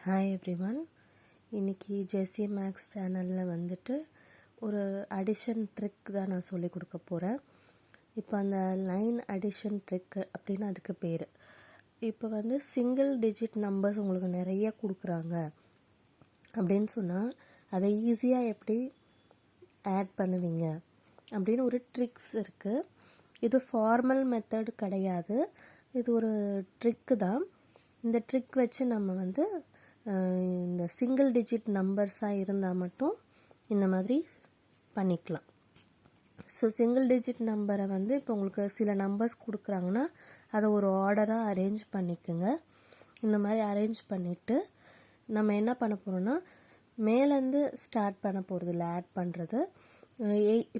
Hi everyone. இன்றைக்கி ஜெசி maths சேனலில் வந்துட்டு ஒரு அடிஷன் ட்ரிக் தான் நான் சொல்லிக் கொடுக்க போகிறேன். இப்போ அந்த லைன் அடிஷன் ட்ரிக் அப்படின்னு அதுக்கு பேர். இப்போ வந்து சிங்கிள் டிஜிட் நம்பர்ஸ் உங்களுக்கு நிறைய கொடுக்குறாங்க அப்படின்னு சொன்னால் அதை ஈஸியாக எப்படி ஆட் பண்ணுவீங்க அப்படின்னு ஒரு ட்ரிக்ஸ் இருக்குது. இது ஃபார்மல் மெத்தட் கிடையாது, இது ஒரு ட்ரிக்கு தான். இந்த ட்ரிக் வச்சு நம்ம வந்து இந்த சிங்கிள் டிஜிட் நம்பர்ஸாக இருந்தால் மட்டும் இந்த மாதிரி பண்ணிக்கலாம். ஸோ சிங்கிள் டிஜிட் நம்பரை வந்து இப்போ உங்களுக்கு சில நம்பர்ஸ் கொடுக்குறாங்கன்னா அதை ஒரு ஆர்டராக அரேஞ்ச் பண்ணிக்கோங்க. இந்த மாதிரி அரேஞ்ச் பண்ணிவிட்டு நம்ம என்ன பண்ண போகிறோன்னா மேலேருந்து ஸ்டார்ட் பண்ண போகிறது இல்லை, ஆட் பண்ணுறது.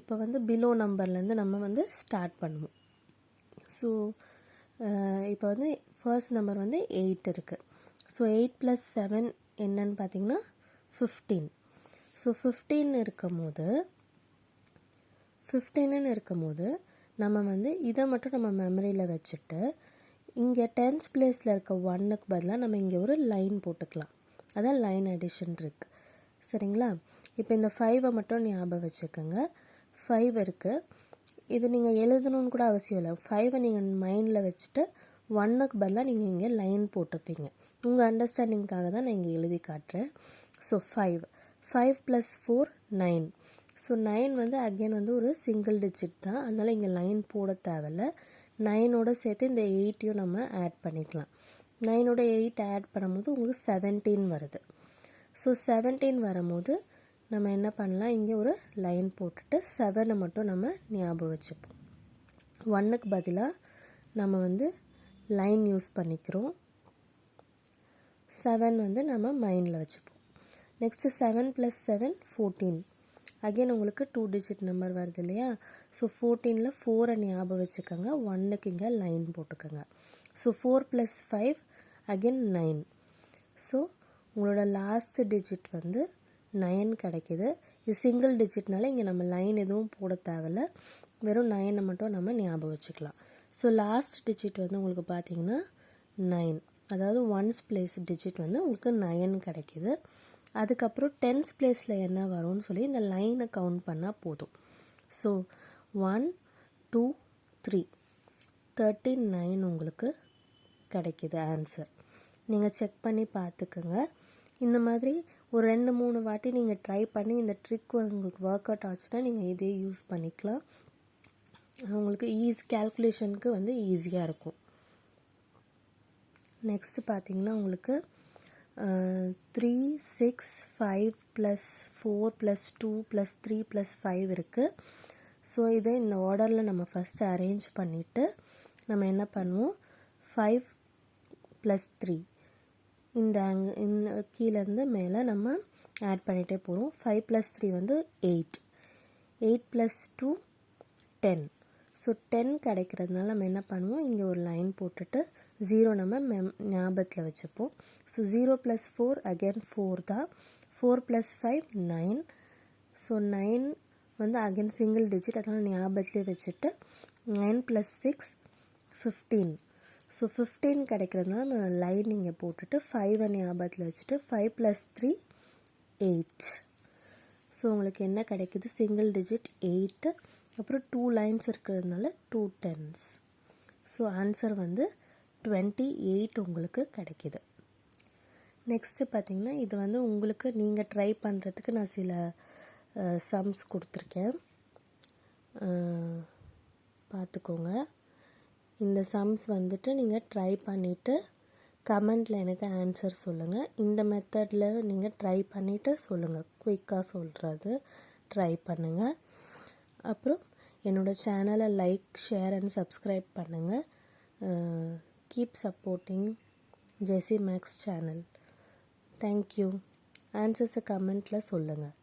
இப்போ வந்து பிலோ நம்பர்லேருந்து நம்ம வந்து ஸ்டார்ட் பண்ணுவோம். ஸோ இப்போ வந்து ஃபர்ஸ்ட் நம்பர் வந்து 8 இருக்குது. ஸோ 8 + 7 என்னன்னு பார்த்தீங்கன்னா 15. ஸோ 15 இருக்கும்போது நம்ம வந்து இதை மட்டும் நம்ம மெமரியில் வச்சுட்டு இங்கே டென்ஸ் பிளேஸில் இருக்க 1க்கு பதிலாக நம்ம இங்கே ஒரு லைன் போட்டுக்கலாம். அதான் லைன் அடிஷன் இருக்கு, சரிங்களா? இப்போ இந்த 5 மட்டும் ஞாபகம் வச்சுக்கோங்க. 5 இருக்குது, இது நீங்கள் எழுதணும்னு கூட அவசியம் இல்லை. 5 நீங்கள் மைண்டில் வச்சுட்டு 1க்கு பதிலாக நீங்கள் இங்கே லைன் போட்டுப்பீங்க. உங்கள் அண்டர்ஸ்டாண்டிங்காக தான் நான் இங்கே எழுதி காட்டுறேன். ஸோ 5 + 4 9. ஸோ 9 வந்து அகெயின் வந்து ஒரு சிங்கிள் டிஜிட் தான், அதனால் இங்கே லைன் போட தேவையில்ல. 9ஓடு சேர்த்து இந்த 8ஐயும் நம்ம ஆட் பண்ணிக்கலாம். 9ஓட 8 ஆட் பண்ணும்போது உங்களுக்கு 17 வருது. ஸோ 17 வரும்போது நம்ம என்ன பண்ணலாம், இங்கே ஒரு லைன் போட்டுட்டு 7 மட்டும் நம்ம ஞாபகம் வச்சுப்போம். 1க்கு பதிலாக நம்ம வந்து லைன் யூஸ் பண்ணிக்கிறோம். 7 வந்து நம்ம மைண்டில் வச்சுப்போம். நெக்ஸ்ட்டு 7 + 7 14. அகெயின் உங்களுக்கு 2 டிஜிட் நம்பர் வருது இல்லையா? ஸோ 14ல் 4 ஞாபகம் வச்சுக்கோங்க. 1க்கு இங்கே லைன் போட்டுக்கோங்க. So 4 + 5 again 9. ஸோ உங்களோட லாஸ்ட் டிஜிட் வந்து 9 கிடைக்கிது. இது சிங்கிள் டிஜிட்னால இங்கே நம்ம லைன் எதுவும் போட தேவையில்ல, வெறும் 9 மட்டும் நம்ம ஞாபகம் வச்சுக்கலாம். ஸோ லாஸ்ட் டிஜிட் வந்து உங்களுக்கு பார்த்தீங்கன்னா 9, அதாவது ஒன்ஸ் பிளேஸ் டிஜிட் வந்து உங்களுக்கு 9 கிடைக்கிது. அதுக்கப்புறம் டென்ஸ் பிளேஸில் என்ன வரும்னு சொல்லி இந்த லைனை கவுண்ட் பண்ணால் போதும். ஸோ 1 2 3 39 உங்களுக்கு கிடைக்கிது ஆன்சர். நீங்கள் செக் பண்ணி பார்த்துக்குங்க. இந்த மாதிரி ஒரு 2-3 வாட்டி நீங்கள் ட்ரை பண்ணி இந்த ட்ரிக் உங்களுக்கு ஒர்க் அவுட் ஆச்சுன்னா நீங்கள் இதே யூஸ் பண்ணிக்கலாம். உங்களுக்கு கேல்குலேஷனுக்கு வந்து ஈஸியாக இருக்கும். நெக்ஸ்ட்டு பார்த்தீங்கன்னா உங்களுக்கு 3 6 5 + 4 + 2 + 3 + 5 இருக்குது. ஸோ இதை இந்த ஆர்டரில் நம்ம ஃபஸ்ட்டு அரேஞ்ச் பண்ணிவிட்டு நம்ம என்ன பண்ணுவோம், 5 + 3 இந்த கீழேருந்து மேலே நம்ம ஆட் பண்ணிகிட்டே போகிறோம். 5 + 3 வந்து 8 + 2 10. ஸோ 10 கிடைக்கிறதுனால நம்ம என்ன பண்ணுவோம், இங்கே ஒரு லைன் போட்டுட்டு 0 நம்ம ஞாபகத்தில் வச்சுப்போம். ஸோ 0 + 4 அகெயின் 4 தான். 4 + 5 9. ஸோ 9 வந்து அகெயின் சிங்கிள் டிஜிட், அதனால் ஞாபகத்துலேயே வச்சுட்டு 9 + 6 15. ஸோ 15 கிடைக்கிறதுனால நம்ம லைன் இங்கே போட்டுட்டு 5 ஞாபகத்தில் வச்சுட்டு 5 + 3 8. ஸோ உங்களுக்கு என்ன கிடைக்குது, சிங்கிள் டிஜிட் 8, அப்புறம் 2 லைன்ஸ் இருக்கிறதுனால 2 10s. ஸோ ஆன்சர் வந்து 28 உங்களுக்கு கிடைக்கிது. நெக்ஸ்ட்டு பார்த்திங்கன்னா இது வந்து உங்களுக்கு நீங்கள் ட்ரை பண்ணுறதுக்கு நான் சில சம்ஸ் கொடுத்துருக்கேன், பார்த்துக்கோங்க. இந்த சம்ஸ் வந்துட்டு நீங்கள் ட்ரை பண்ணிவிட்டு கமெண்டில் எனக்கு ஆன்சர் சொல்லுங்கள். இந்த மெத்தடில் நீங்கள் ட்ரை பண்ணிவிட்டு சொல்லுங்கள், குயிக்காக சொல்கிறது ட்ரை பண்ணுங்கள். அப்புறம் என்னோடய சேனலை லைக், ஷேர் அண்ட் சப்ஸ்கிரைப் பண்ணுங்கள். Keep supporting Jessie Max channel. Thank you. ஆன்சர்ஸை கமெண்ட்டில் சொல்லுங்கள்.